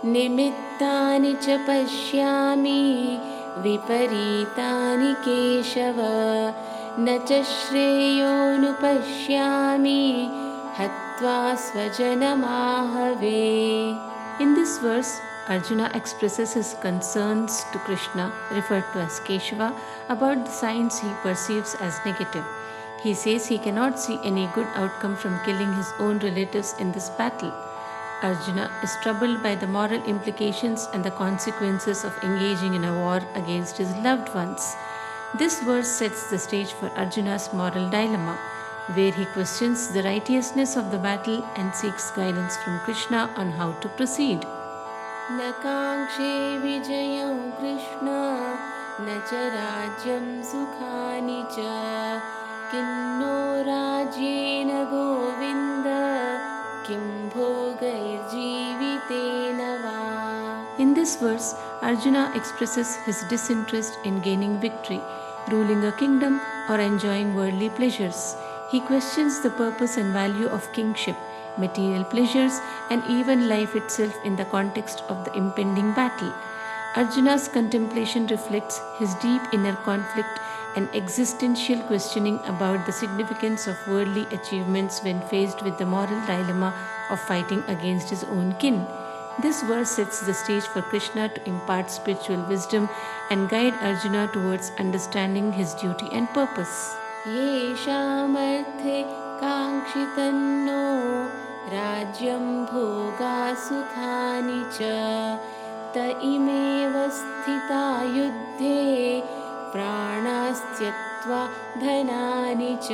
निमित्तानि च पश्यामि विपरीतानि केशव न च श्रेयोनुपश्यामि हत्वा स्वजनमाहवे. In this verse, Arjuna expresses his concerns to Krishna, referred to as Keshava, about the signs he perceives as negative. He says he cannot see any good outcome from killing his own relatives in this battle. Arjuna is troubled by the moral implications and the consequences of engaging in a war against his loved ones. This verse sets the stage for Arjuna's moral dilemma, where he questions the righteousness of the battle and seeks guidance from Krishna on how to proceed. न काङ्क्षे विजयं कृष्ण न च राज्यं सुखानि च किन्नो राज्येन गोविन्द किं भोगैर्जीवितेन वा. In this verse, Arjuna expresses his disinterest in gaining victory, ruling a kingdom, or enjoying worldly pleasures. He questions the purpose and value of kingship, material pleasures, and even life itself in the context of the impending battle. Arjuna's contemplation reflects his deep inner conflict and existential questioning about the significance of worldly achievements when faced with the moral dilemma of fighting against his own kin. This verse sets the stage for Krishna to impart spiritual wisdom and guide Arjuna towards understanding his duty and purpose. येषामर्थे काङ्क्षितन्नो राज्यं भोगा सुखानि च त इमेव स्थिता युद्धे प्राणास्त्यक्त्वा धनानि च.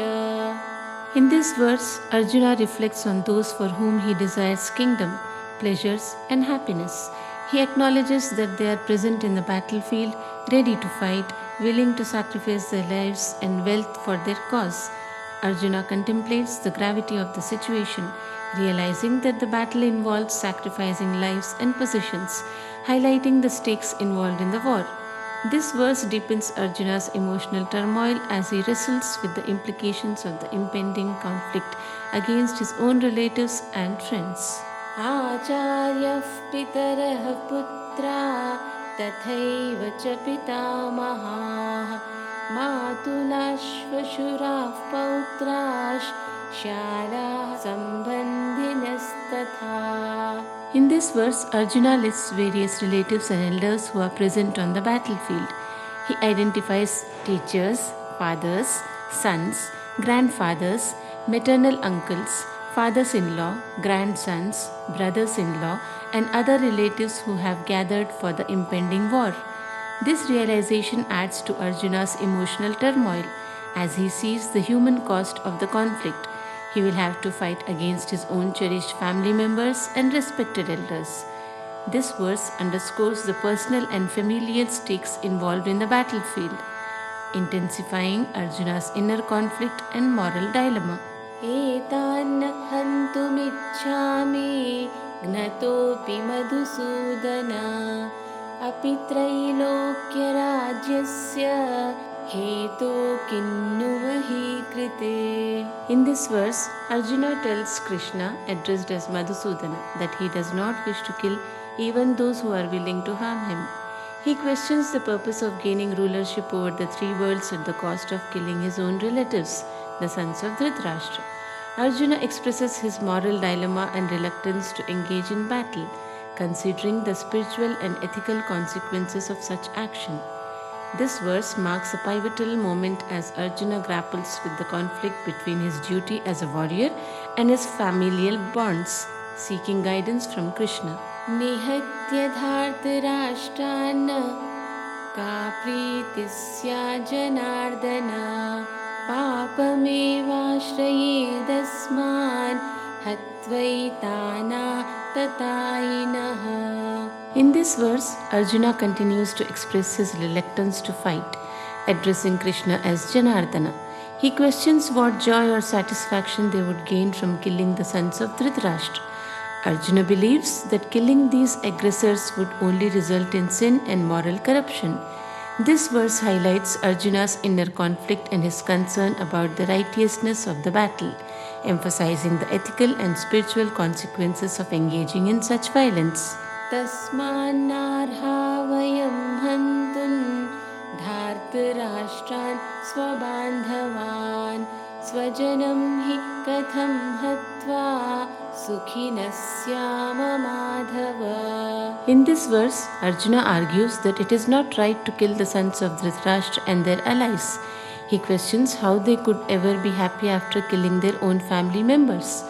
In this verse, Arjuna reflects on those for whom he desires kingdom, pleasures, and happiness. He acknowledges that they are present in the battlefield, ready to fight, willing to sacrifice their lives and wealth for their cause. Arjuna contemplates the gravity of the situation, realizing that the battle involves sacrificing lives and possessions, highlighting the stakes involved in the war. This verse deepens Arjuna's emotional turmoil as he wrestles with the implications of the impending conflict against his own relatives and friends. आचार्यः पितरः पुत्रा तथैव च पितामहाः मातुलाश्वशुराः पौत्राश्च शालाः सम्बन्धिनस्तथा. In this verse, Arjuna lists various relatives and elders who are present on the battlefield. He identifies teachers, fathers, sons, grandfathers, maternal uncles, fathers-in-law, grandsons, brothers-in-law, and other relatives who have gathered for the impending war. This realization adds to Arjuna's emotional turmoil as he sees the human cost of the conflict. He will have to fight against his own cherished family members and respected elders. This verse underscores the personal and familial stakes involved in the battlefield, intensifying Arjuna's inner conflict and moral dilemma. एतान्न हन्तुमिच्छामि घ्नतोऽपि Madhusudan अपि त्रैलोक्यराज्यस्य हेतो किन्नु मही कृते. In this verse, Arjuna tells Krishna, addressed as Madhusudana, that he does not wish to kill even those who are willing to harm him. He questions the purpose of gaining rulership over the three worlds at the cost of killing his own relatives, the sons of Dhritarashtra. Arjuna expresses his moral dilemma and reluctance to engage in battle, considering the spiritual and ethical consequences of such action. This verse marks a pivotal moment as Arjuna grapples with the conflict between his duty as a warrior and his familial bonds, seeking guidance from Krishna. निहत्य धार्तराष्ट्रान् का प्रीतिः स्यात् जनार्दन पापमेवाश्रयेदस्मान् हत्वैतानाततायिनः. In this verse, Arjuna continues to express his reluctance to fight, addressing Krishna as Janardana. He questions what joy or satisfaction they would gain from killing the sons of Dhritarashtra. Arjuna believes that killing these aggressors would only result in sin and moral corruption. This verse highlights Arjuna's inner conflict and his concern about the righteousness of the battle, emphasizing the ethical and spiritual consequences of engaging in such violence. तस्मान्नार्हा वयं हन्तुं धार्तराष्ट्रान् स्वबान्धवान् स्वजनं हि कथं हत्वा सुखिनः स्याम Madhava. In this verse, Arjuna argues that it is not right to kill the sons of Dhritarashtra and their allies. He questions how they could ever be happy after killing their own family members.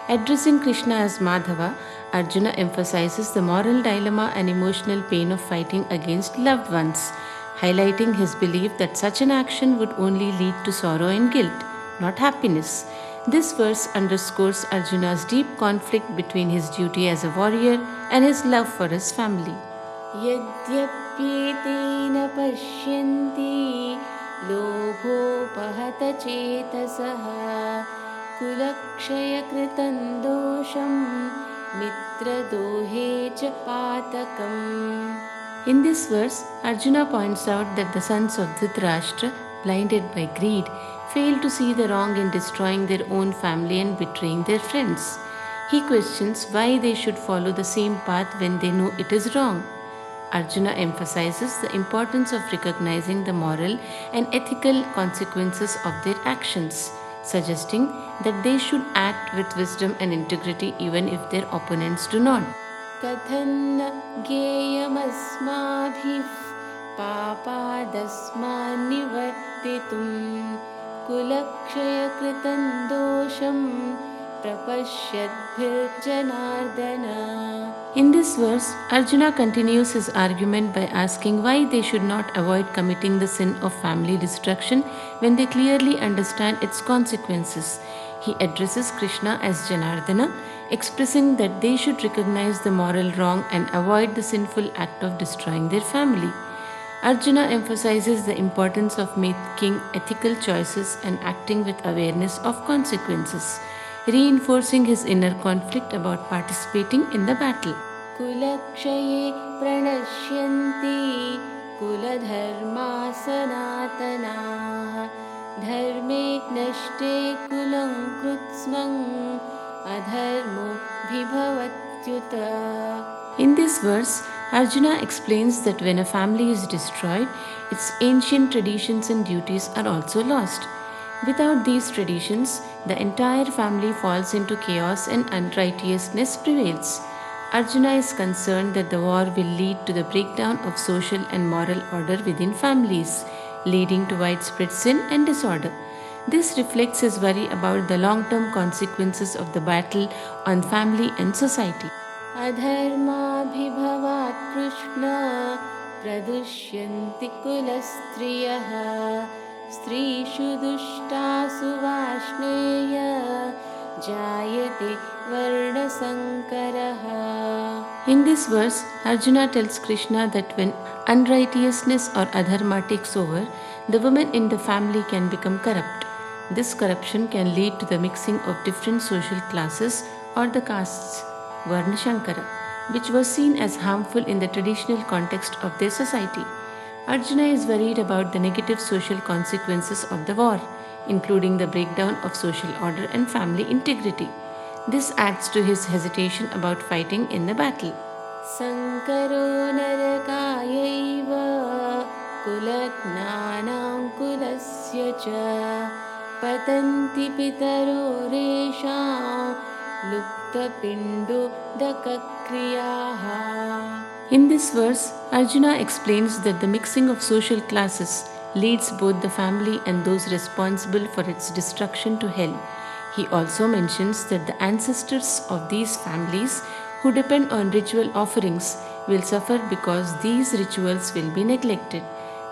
Addressing Krishna as Madhava, Arjuna emphasizes the moral dilemma and emotional pain of fighting against loved ones, highlighting his belief that such an action would only lead to sorrow and guilt, not happiness. This verse underscores Arjuna's deep conflict between his duty as a warrior and his love for his family. यद्यप्येतेन पश्यन्ति लोभोपहत चेतसः कुलक्षयकृतं दोषं मित्रदोहे च पातकम्. In this verse, Arjuna points out that the sons of Dhritarashtra, blinded by greed, fail to see the wrong in destroying their own family and betraying their friends. He questions why they should follow the same path when they know it is wrong. Arjuna emphasizes the importance of recognizing the moral and ethical consequences of their actions, suggesting that they should act with wisdom and integrity even if their opponents do not. कथन्न ज्ञेयमस्माभिः पापादस्मान्निवर्तितुं कुलक्षयकृतं दोषं प्रपश्यद्भिर्जनार्दन. In this verse, Arjuna continues his argument by asking why they should not avoid committing the sin of family destruction when they clearly understand its consequences. He addresses Krishna as Janardana, expressing that they should recognize the moral wrong and avoid the sinful act of destroying their family. Arjuna emphasizes the importance of making ethical choices and acting with awareness of consequences, reinforcing his inner conflict about participating in the battle. Kulakshaye pranashyanti kuladharma sanatanaah dharme nashte kulam krutsnang adharmo bhibhavatyuta. In this verse, Arjuna explains that when a family is destroyed, its ancient traditions and duties are also lost. Without these traditions, the entire family falls into chaos and unrighteousness prevails. Arjuna is concerned that the war will lead to the breakdown of social and moral order within families, leading to widespread sin and disorder. This reflects his worry about the long-term consequences of the battle on family and society. अधर्माभिभवात् कृष्ण प्रदुष्यन्ति कुलस्त्रियः स्त्रीषु दुष्टासु वाष्णेय जायते वर्णसंकरः. In this verse, Arjuna tells Krishna that when unrighteousness or adharma takes over, the women in the family can become corrupt. This corruption can lead to the mixing of different social classes or the castes, Varna Shankara, which was seen as harmful in the traditional context of their society. Arjuna is worried about the negative social consequences of the war, including the breakdown of social order and family integrity. This adds to his hesitation about fighting in the battle. Sankaro narakayaiva kulatnanam kulasya cha patanti pitaro resham luptapindo dakakriyaha. In this verse, Arjuna explains that the mixing of social classes leads both the family and those responsible for its destruction to hell. He also mentions that the ancestors of these families who depend on ritual offerings will suffer because these rituals will be neglected.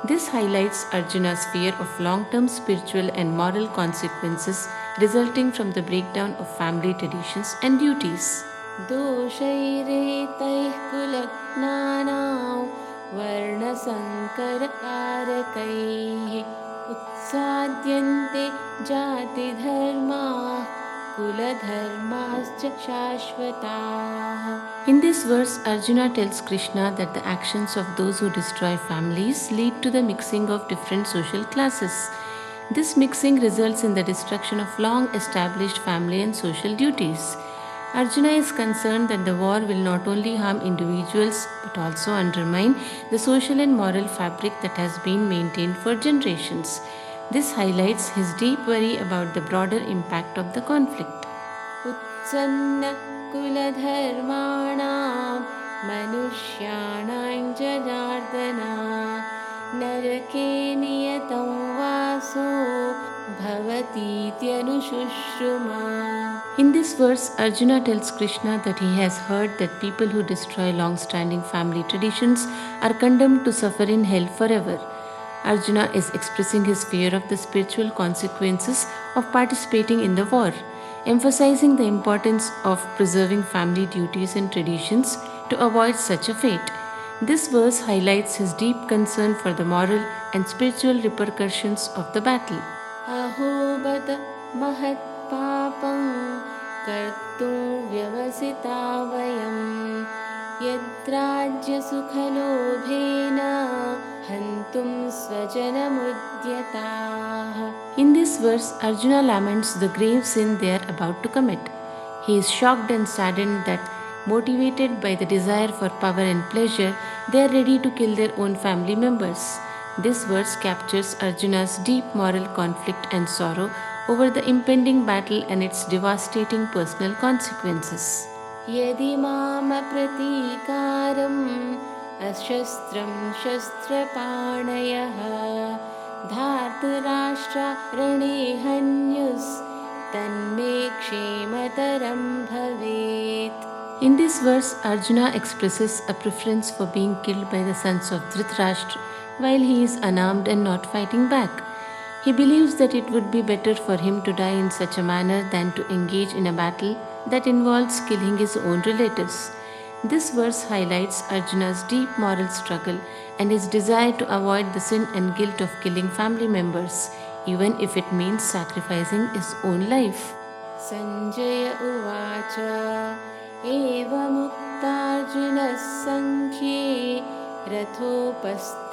This highlights Arjuna's fear of long-term spiritual and moral consequences resulting from the breakdown of family traditions and duties. दोषैरेतैः कुलज्ञानां वर्णसङ्करकारकैः उत्साद्यन्ते जातिधर्माः कुलधर्माश्च शाश्वताः. In this verse, Arjuna tells Krishna that the actions of those who destroy families lead to the mixing of different social classes. This mixing results in the destruction of long-established family and social duties. Arjuna is concerned that the war will not only harm individuals but also undermine the social and moral fabric that has been maintained for generations. This highlights his deep worry about the broader impact of the conflict. उत्सन्न कुलधर्माणां मनुष्याणां जनार्दना नरके नियतं वासो भवतीत्यनुशुश्रुमा. In this verse, Arjuna tells Krishna that he has heard that people who destroy long-standing family traditions are condemned to suffer in hell forever. Arjuna is expressing his fear of the spiritual consequences of participating in the war, emphasizing the importance of preserving family duties and traditions to avoid such a fate. This verse highlights his deep concern for the moral and spiritual repercussions of the battle. अहोबत महत्पापं कर्तुं व्यवसिता वयं यद्राज्यसुखलोभेन हन्तुं स्वजनमुद्यताः. In this verse, Arjuna laments the grave sin they are about to commit. He is shocked and saddened that, motivated by the desire for power and pleasure, they are ready to kill their own family members. This verse captures Arjuna's deep moral conflict and sorrow over the impending battle and its devastating personal consequences. यदि माम प्रतीकारम् अशस्त्रं शस्त्रपाणयः धार्तराष्ट्ररणे हन्युस्तन्मे क्षेमतरं भवेत्. In this verse, Arjuna expresses a preference for being killed by the sons of Dhritarashtra while he is unarmed and not fighting back. He believes that it would be better for him to die in such a manner than to engage in a battle that involves killing his own relatives. This verse highlights Arjuna's deep moral struggle and his desire to avoid the sin and guilt of killing family members, even if it means sacrificing his own life. Sanjaya Uvacha एवमुक्तार्जुनः सङ्ख्ये रथोपस्थ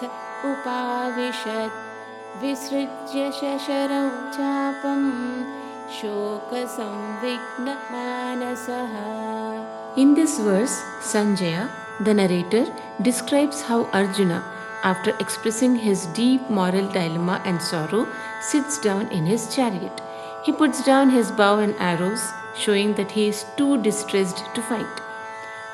उपाविशत् विसृज्य शशरं चापं शोकसंविघ्नमानसः. In this verse, Sanjaya, the narrator, describes how Arjuna, after expressing his deep moral dilemma and sorrow, sits down in his chariot. He puts down his bow and arrows, showing that he is too distressed to fight.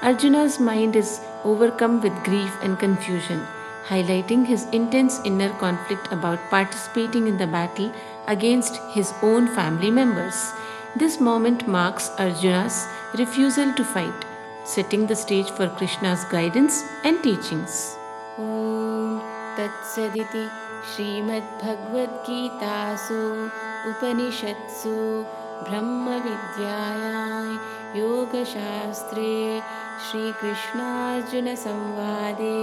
Arjuna's mind is overcome with grief and confusion, highlighting his intense inner conflict about participating in the battle against his own family members. This moment marks Arjuna's refusal to fight, setting the stage for Krishna's guidance and teachings. Om Tat Saditi Srimad-Bhagavad-Gitasu Upanishatsu Brahma-Vidyayam Yoga-Shastre Shri Krishna-Arjuna-Samvade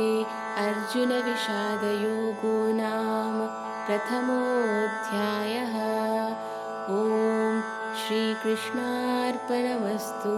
Arjuna-Vishada-Yogo Nam Prathamodhyayaha. Om Shri Krishna-Arpanamastu.